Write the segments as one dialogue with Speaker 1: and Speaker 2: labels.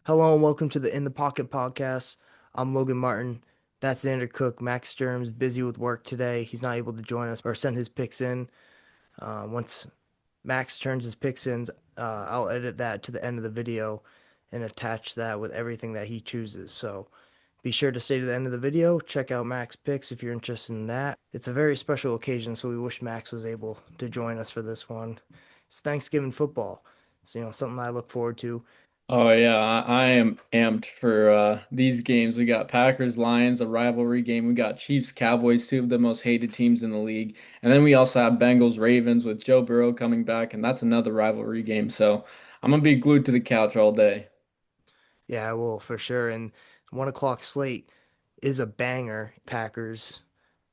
Speaker 1: Hello and welcome to the In the Pocket podcast. I'm Logan Martin. That's Xander Cook. Max Sturm's busy with work today. He's not able to join us or send his picks in. Once Max turns his picks in, I'll edit that to the end of the video and attach that with everything that he chooses. So be sure to stay to the end of the video. Check out Max picks if you're interested in that. It's a very special occasion, so we wish Max was able to join us for this one. It's Thanksgiving football. So, something I look forward to.
Speaker 2: Oh yeah, I am amped for these games. We got Packers Lions, a rivalry game. We got Chiefs Cowboys, two of the most hated teams in the league. And then we also have Bengals Ravens with Joe Burrow coming back, and that's another rivalry game. So I'm gonna be glued to the couch all day.
Speaker 1: Yeah, I will for sure. And 1 o'clock slate is a banger. Packers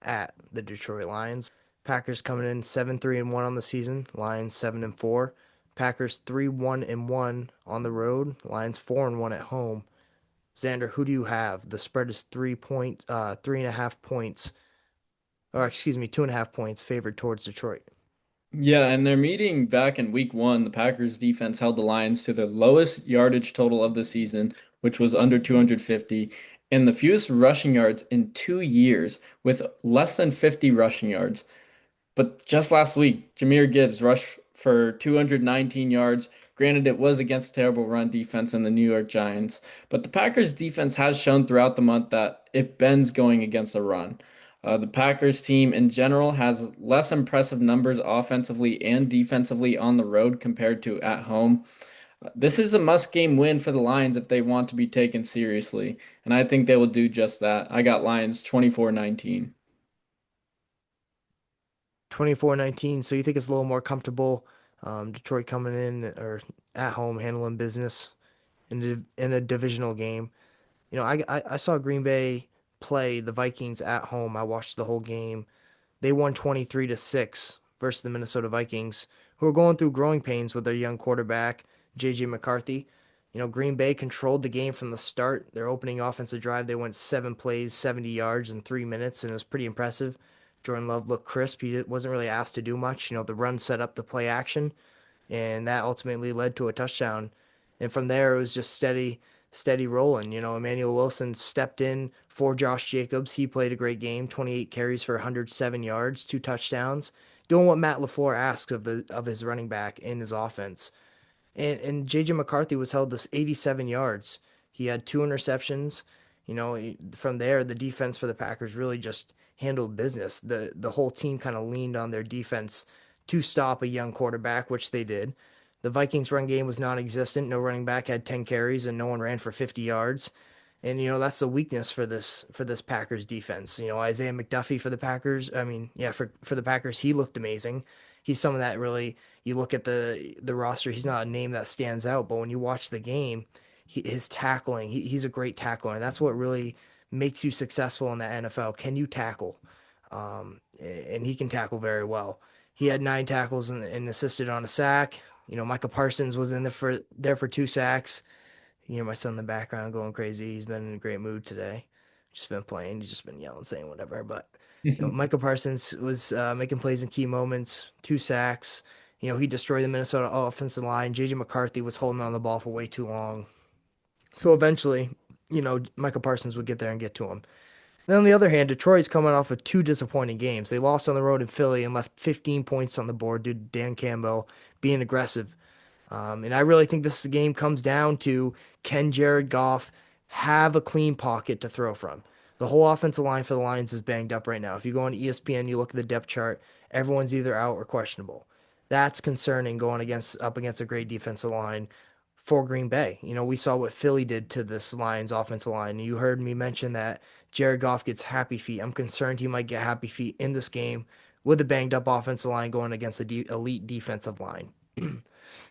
Speaker 1: at the Detroit Lions. Packers coming in 7-3-1 on the season. Lions 7-4. Packers 3-1-1 on the road. Lions 4-1 at home. Xander, who do you have? The spread is 3 points, 3.5 points, or excuse me, 2.5 points favored towards Detroit.
Speaker 2: Yeah, and they're meeting back in week one. The Packers defense held the Lions to their lowest yardage total of the season, which was under 250, and the fewest rushing yards in 2 years, with less than 50 rushing yards. But just last week, Jahmyr Gibbs rushed for 219 yards. Granted, it was against a terrible run defense in the New York Giants, but the Packers defense has shown throughout the month that it bends going against a run. The Packers team in general has less impressive numbers offensively and defensively on the road compared to at home. This is a must-game win for the Lions if they want to be taken seriously, and I think they will do just that. I got Lions 24-19.
Speaker 1: 24-19. So you think it's a little more comfortable? Detroit coming in or at home handling business in a divisional game. I saw Green Bay play the Vikings at home. I watched the whole game. They won 23-6 versus the Minnesota Vikings, who are going through growing pains with their young quarterback, JJ McCarthy. Green Bay controlled the game from the start. Their opening offensive drive, they went 7 plays, 70 yards in 3 minutes, and it was pretty impressive. Jordan Love looked crisp. Wasn't really asked to do much. The run set up the play action, and that ultimately led to a touchdown. And from there, it was just steady rolling. Emmanuel Wilson stepped in for Josh Jacobs. He played a great game, 28 carries for 107 yards, two touchdowns, doing what Matt LaFleur asks of his running back in his offense. And JJ McCarthy was held to 87 yards. He had two interceptions. From there, the defense for the Packers really just handled business. The whole team kind of leaned on their defense to stop a young quarterback, which they did. The Vikings run game was non-existent. No running back had 10 carries and no one ran for 50 yards. And that's the weakness for this Packers defense. Isaiah McDuffie for the Packers. I mean, yeah, for the Packers, he looked amazing. He's someone that really you look at the roster, he's not a name that stands out, but when you watch the game, his tackling, he's a great tackler, and that's what really makes you successful in the NFL. Can you tackle? And he can tackle very well. He had 9 tackles and assisted on a sack. Micah Parsons was in there for 2 sacks. My son in the background going crazy. He's been in a great mood today. Just been playing. He's just been yelling, saying whatever. But Micah Parsons was making plays in key moments. 2 sacks. He destroyed the Minnesota offensive line. JJ McCarthy was holding on the ball for way too long. So eventually, Micah Parsons would get there and get to him. Then on the other hand, Detroit's coming off of two disappointing games. They lost on the road in Philly and left 15 points on the board due to Dan Campbell being aggressive. And I really think this game comes down to, can Jared Goff have a clean pocket to throw from? The whole offensive line for the Lions is banged up right now. If you go on ESPN, you look at the depth chart, everyone's either out or questionable. That's concerning going up against a great defensive line for Green Bay. We saw what Philly did to this Lions offensive line. You heard me mention that Jared Goff gets happy feet. I'm concerned he might get happy feet in this game with a banged up offensive line going against the elite defensive line.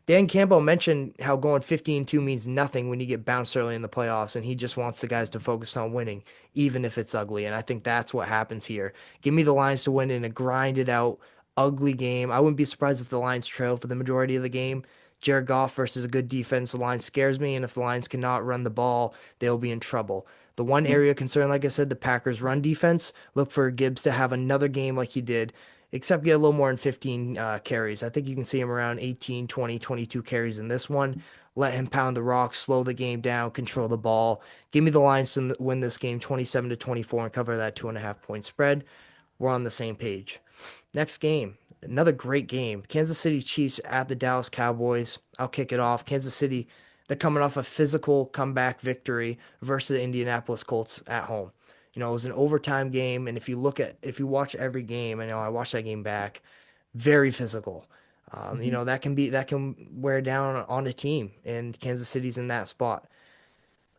Speaker 1: Dan Campbell mentioned how going 15-2 means nothing when you get bounced early in the playoffs, and he just wants the guys to focus on winning, even if it's ugly. And I think that's what happens here. Give me the Lions to win in a grinded out, ugly game. I wouldn't be surprised if the Lions trail for the majority of the game. Jared Goff versus a good defense, the line scares me, and if the Lions cannot run the ball, they'll be in trouble. The one area of concern, like I said, the Packers' run defense. Look for Gibbs to have another game like he did, except get a little more than 15 carries. I think you can see him around 18, 20, 22 carries in this one. let him pound the rock, slow the game down, control the ball. Give me the Lions to win this game 27 to 24 and cover that 2.5 point spread. We're on the same page. Next game, another great game. Kansas City Chiefs at the Dallas Cowboys. I'll kick it off. Kansas City, they're coming off a physical comeback victory versus the Indianapolis Colts at home. It was an overtime game, and if you watch every game, I know I watched that game back, very physical.
Speaker 2: Mhm.
Speaker 1: That can wear down on a team, and Kansas City's in that spot.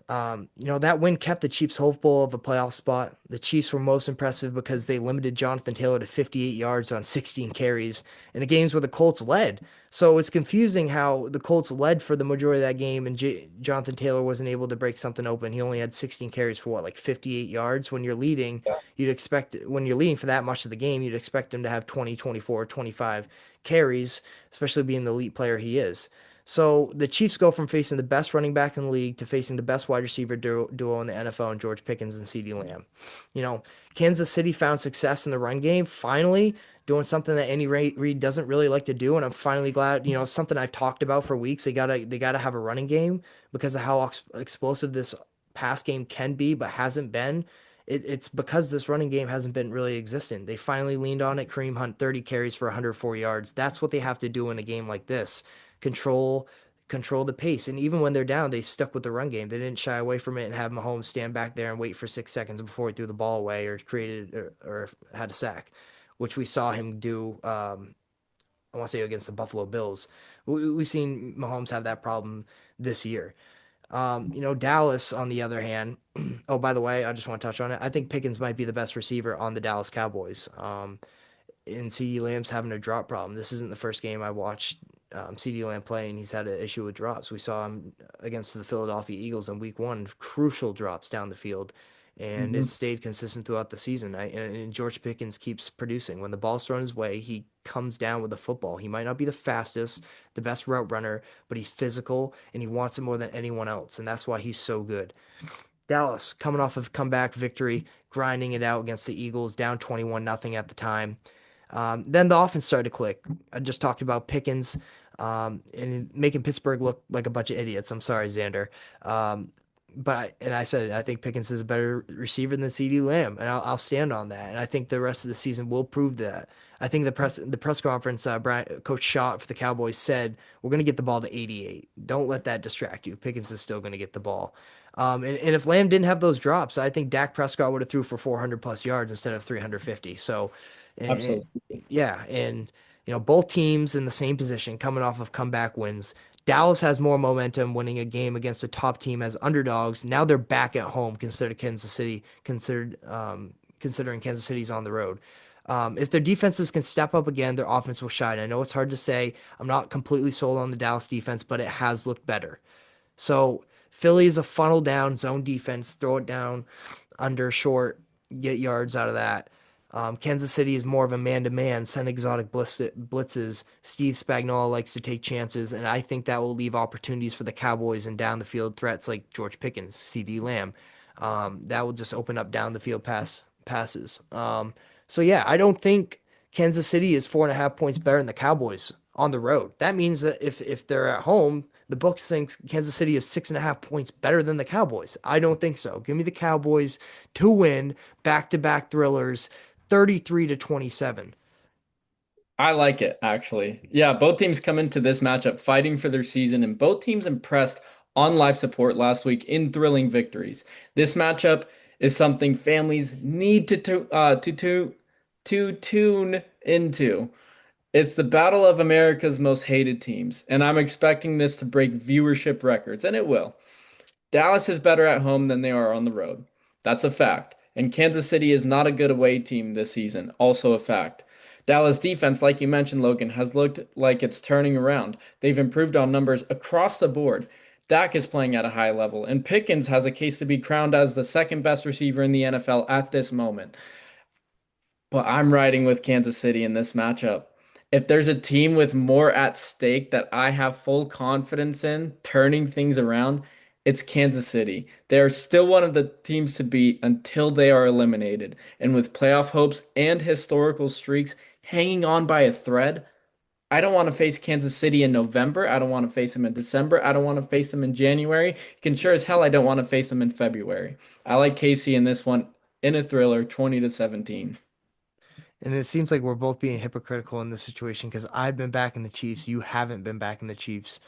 Speaker 1: That win kept the Chiefs hopeful of a playoff spot. The Chiefs were most impressive because they limited Jonathan Taylor to 58 yards on 16 carries in the games where the Colts led. So it's confusing how the Colts led for the majority of that game and Jonathan Taylor wasn't able to break something open. He only had 16 carries for what, like 58 yards? When you're leading for that much of the game, you'd expect him to have 20, 24, 25 carries, especially being the elite player he is. So the Chiefs go from facing the best running back in the league to facing the best wide receiver duo in the NFL in George Pickens and CeeDee Lamb. You know, Kansas City found success in the run game, finally doing something that Andy Reid doesn't really like to do, and I'm finally glad. Something I've talked about for weeks. They gotta have a running game because of how explosive this pass game can be, but hasn't been. It's because this running game hasn't been really existent. They finally leaned on it. Kareem Hunt, 30 carries for 104 yards. That's what they have to do in a game like this. Control control the pace. And even when they're down, they stuck with the run game. They didn't shy away from it and have Mahomes stand back there and wait for 6 seconds before he threw the ball away or created or had a sack, which we saw him do. I want to say against the Buffalo Bills. We've seen Mahomes have that problem this year. Dallas, on the other hand, oh, by the way, I just want to touch on it. I think Pickens might be the best receiver on the Dallas Cowboys. And CeeDee Lamb's having a drop problem. This isn't the first game I watched CeeDee Lamb play, and he's had an issue with drops. We saw him against the Philadelphia Eagles in Week 1, crucial drops down the field, and it
Speaker 2: Mhm.
Speaker 1: stayed consistent throughout the season. And George Pickens keeps producing. When the ball's thrown his way, he comes down with the football. He might not be the fastest, the best route runner, but he's physical, and he wants it more than anyone else, and that's why he's so good. Dallas coming off of comeback victory, grinding it out against the Eagles, down 21-0 at the time. Then the offense started to click. I just talked about Pickens and making Pittsburgh look like a bunch of idiots. I'm sorry, Xander. I said I think Pickens is a better receiver than CeeDee Lamb, and I'll stand on that. And I think the rest of the season will prove that. I think the press conference, Coach Schott for the Cowboys said we're going to get the ball to 88. Don't let that distract you. Pickens is still going to get the ball. And if Lamb didn't have those drops, I think Dak Prescott would have threw for 400 plus yards instead of 350. So, and,
Speaker 2: Absolutely.
Speaker 1: yeah, and both teams in the same position coming off of comeback wins. Dallas has more momentum winning a game against a top team as underdogs. Now they're back at home considering Kansas City's on the road. If their defenses can step up again, their offense will shine. I know it's hard to say. I'm not completely sold on the Dallas defense, but it has looked better. So Philly is a funnel down zone defense, throw it down under short, get yards out of that. Kansas City is more of a man-to-man, send exotic blitzes. Steve Spagnuolo likes to take chances, and I think that will leave opportunities for the Cowboys and down the field threats like George Pickens, CeeDee Lamb. That will just open up down the field passes. So yeah, I don't think Kansas City is 4.5 points better than the Cowboys on the road. That means that if they're at home, the books think Kansas City is 6.5 points better than the Cowboys. I don't think so. Give me the Cowboys to win back-to-back thrillers, 33 to 27.
Speaker 2: I like it, actually. Yeah, both teams come into this matchup fighting for their season, and both teams impressed on live support last week in thrilling victories. This matchup is something families need to tune into. It's the battle of America's most hated teams, and I'm expecting this to break viewership records, and it will. Dallas is better at home than they are on the road. That's a fact. And Kansas City is not a good away team this season. Also a fact. Dallas defense, like you mentioned, Logan, has looked like it's turning around. They've improved on numbers across the board. Dak is playing at a high level, and Pickens has a case to be crowned as the second best receiver in the NFL at this moment. But I'm riding with Kansas City in this matchup. If there's a team with more at stake that I have full confidence in turning things around, it's Kansas City. They are still one of the teams to beat until they are eliminated. And with playoff hopes and historical streaks hanging on by a thread, I don't want to face Kansas City in November. I don't want to face them in December. I don't want to face them in January. You can sure as hell I don't want to face them in February. I like KC in this one in a thriller, 20 to 17.
Speaker 1: And it seems like we're both being hypocritical in this situation because I've been backing the Chiefs. You haven't been backing the Chiefs.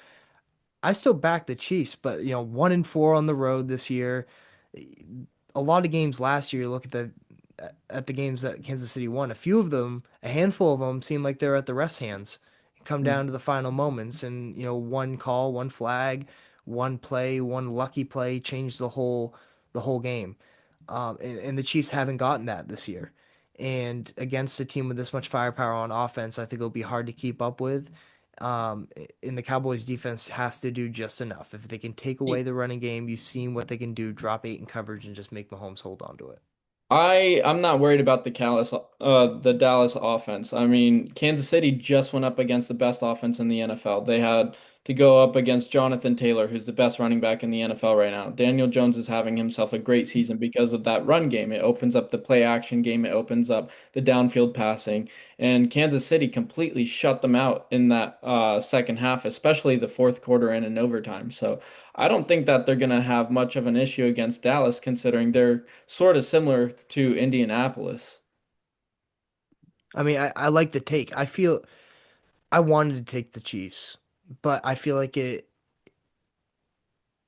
Speaker 1: I still back the Chiefs, but 1-4 on the road this year. A lot of games last year, you look at the games that Kansas City won. A few of them, a handful of them, seem like they're at the refs' hands. Come down to the final moments, and one call, one flag, one play, one lucky play changed the whole game. And the Chiefs haven't gotten that this year. And against a team with this much firepower on offense, I think it'll be hard to keep up with. Um, and the Cowboys defense has to do just enough. If they can take away the running game, you've seen what they can do, drop 8 in coverage and just make Mahomes hold on to it.
Speaker 2: I'm not worried about the Dallas offense. I mean, Kansas City just went up against the best offense in the NFL. They had to go up against Jonathan Taylor, who's the best running back in the NFL right now. Daniel Jones is having himself a great season because of that run game. It opens up the play action game, it opens up the downfield passing, and Kansas City completely shut them out in that second half, especially the fourth quarter and in overtime. So I don't think that they're going to have much of an issue against Dallas, considering they're sort of similar to Indianapolis.
Speaker 1: I mean, I like the take. I feel I wanted to take the Chiefs, but I feel like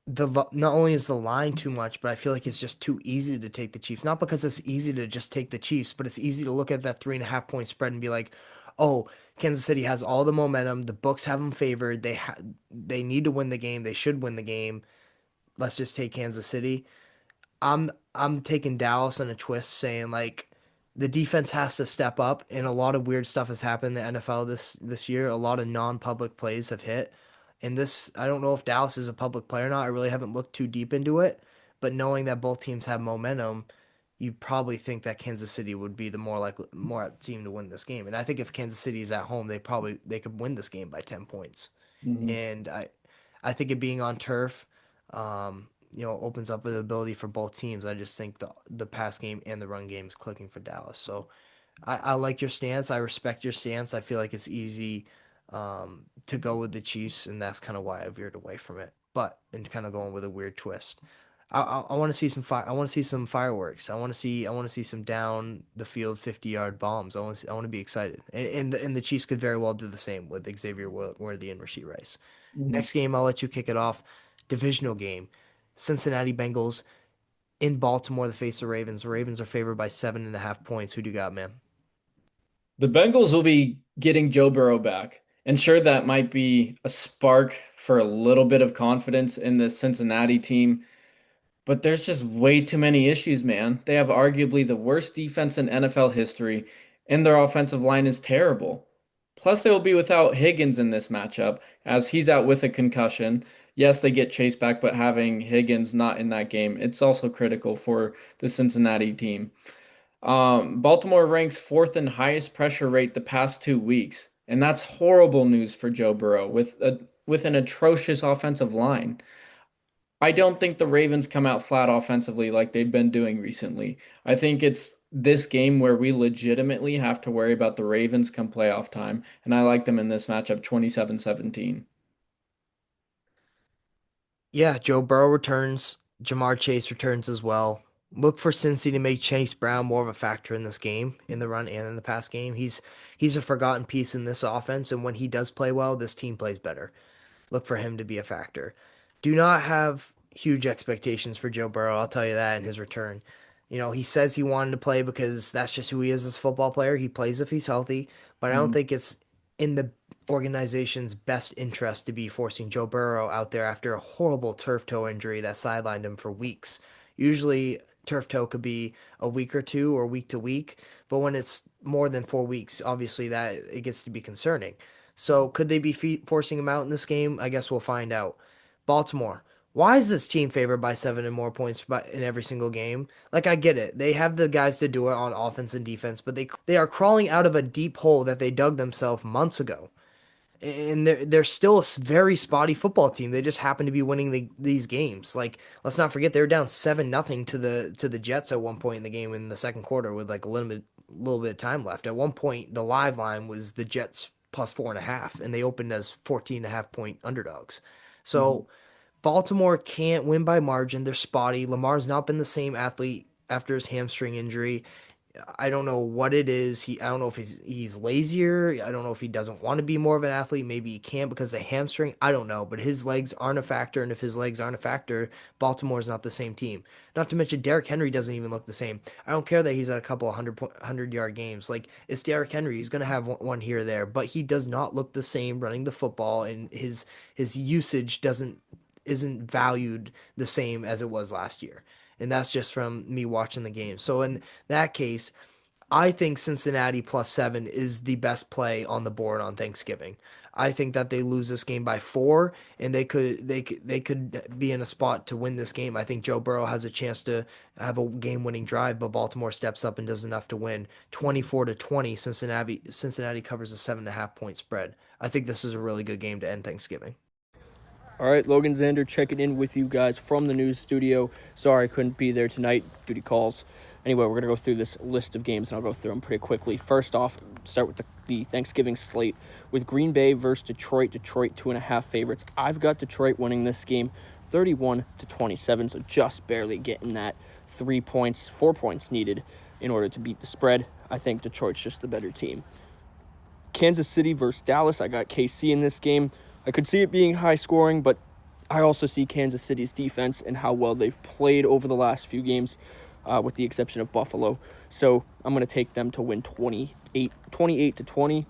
Speaker 1: not only is the line too much, but I feel like it's just too easy to take the Chiefs. Not because it's easy to just take the Chiefs, but it's easy to look at that 3.5 point spread and be like, oh, Kansas City has all the momentum. The books have them favored. They need to win the game. They should win the game. Let's just take Kansas City. I'm taking Dallas on a twist, saying like the defense has to step up, and a lot of weird stuff has happened in the NFL this year. A lot of non-public plays have hit, and this I don't know if Dallas is a public play or not. I really haven't looked too deep into it, but knowing that both teams have momentum, you probably think that Kansas City would be the more apt team to win this game. And I think if Kansas City is at home, they could win this game by 10 points.
Speaker 2: Mhm.
Speaker 1: And I think it being on turf, opens up the ability for both teams. I just think the pass game and the run game is clicking for Dallas. So I like your stance. I respect your stance. I feel like it's easy to go with the Chiefs, and that's kind of why I veered away from it. But and kind of going with a weird twist. I want to see some fire. I want to see some fireworks. I want to see some down the field 50-yard bombs. I want to be excited. And the Chiefs could very well do the same with Xavier Worthy and Rashee Rice.
Speaker 2: Mhm.
Speaker 1: Next game, I'll let you kick it off. Divisional game. Cincinnati Bengals in Baltimore to face the Ravens. The Ravens are favored by 7.5 points. Who do you got, man?
Speaker 2: The Bengals will be getting Joe Burrow back. And sure, that might be a spark for a little bit of confidence in the Cincinnati team. But there's just way too many issues, man. They have arguably the worst defense in NFL history, and their offensive line is terrible. Plus, they will be without Higgins in this matchup, as he's out with a concussion. Yes, they get Chase back, but having Higgins not in that game, it's also critical for the Cincinnati team. Baltimore ranks fourth in highest pressure rate the past 2 weeks, and that's horrible news for Joe Burrow with an atrocious offensive line. I don't think the Ravens come out flat offensively like they've been doing recently. I think it's this game where we legitimately have to worry about the Ravens come playoff time, and I like them in this matchup 27-17.
Speaker 1: Yeah, Joe Burrow returns. Jamar Chase returns as well. Look for Cincy to make Chase Brown more of a factor in this game, in the run and in the pass game. He's a forgotten piece in this offense, and when he does play well, this team plays better. Look for him to be a factor. Do not have huge expectations for Joe Burrow. I'll tell you that in his return. He says he wanted to play because that's just who he is as a football player. He plays if he's healthy, but I don't
Speaker 2: Mhm.
Speaker 1: think it's in the organization's best interest to be forcing Joe Burrow out there after a horrible turf toe injury that sidelined him for weeks. Usually, turf toe could be a week or two or week to week, but when it's more than 4 weeks, obviously that it gets to be concerning. So could they be forcing him out in this game? I guess we'll find out. Baltimore. Why is this team favored by 7 and more points in every single game? Like I get it, they have the guys to do it on offense and defense, but they are crawling out of a deep hole that they dug themselves months ago, and they're still a very spotty football team. They just happen to be winning these games. Like let's not forget they were down 7-0 to the Jets at one point in the game in the second quarter with like a little bit of time left. At one point, the live line was the Jets plus 4.5, and they opened as 14.5 point underdogs.
Speaker 2: Mhm.
Speaker 1: So Baltimore can't win by margin. They're spotty. Lamar's not been the same athlete after his hamstring injury. I don't know what it is. I don't know if he's lazier. I don't know if he doesn't want to be more of an athlete. Maybe he can't because of hamstring. I don't know. But his legs aren't a factor, and if his legs aren't a factor, Baltimore's not the same team. Not to mention Derrick Henry doesn't even look the same. I don't care that he's at a couple of 100 yard games. Like, it's Derrick Henry. He's gonna have one here or there, but he does not look the same running the football, and his usage doesn't isn't valued the same as it was last year. And that's just from me watching the game. So in that case, I think Cincinnati +7 is the best play on the board on Thanksgiving. I think that they lose this game by 4, and they could be in a spot to win this game. I think Joe Burrow has a chance to have a game-winning drive, but Baltimore steps up and does enough to win. 24-20, Cincinnati covers a 7.5 point spread. I think this is a really good game to end Thanksgiving.
Speaker 3: All right, Logan Zander checking in with you guys from the news studio. Sorry I couldn't be there tonight due to calls. Anyway, we're going to go through this list of games, and I'll go through them pretty quickly. First off, start with the Thanksgiving slate with Green Bay versus Detroit. Detroit 2.5 favorites. I've got Detroit winning this game 31-27, so just barely getting that 4 points needed in order to beat the spread. I think Detroit's just the better team. Kansas City versus Dallas. I got KC in this game. I could see it being high scoring, but I also see Kansas City's defense and how well they've played over the last few games, with the exception of Buffalo. So I'm going to take them to win 28-20.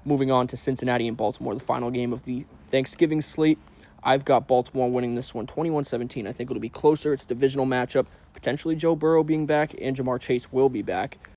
Speaker 3: Moving on to Cincinnati and Baltimore, the final game of the Thanksgiving slate. I've got Baltimore winning this one 21-17. I think it'll be closer. It's a divisional matchup. Potentially Joe Burrow being back and Jamar Chase will be back.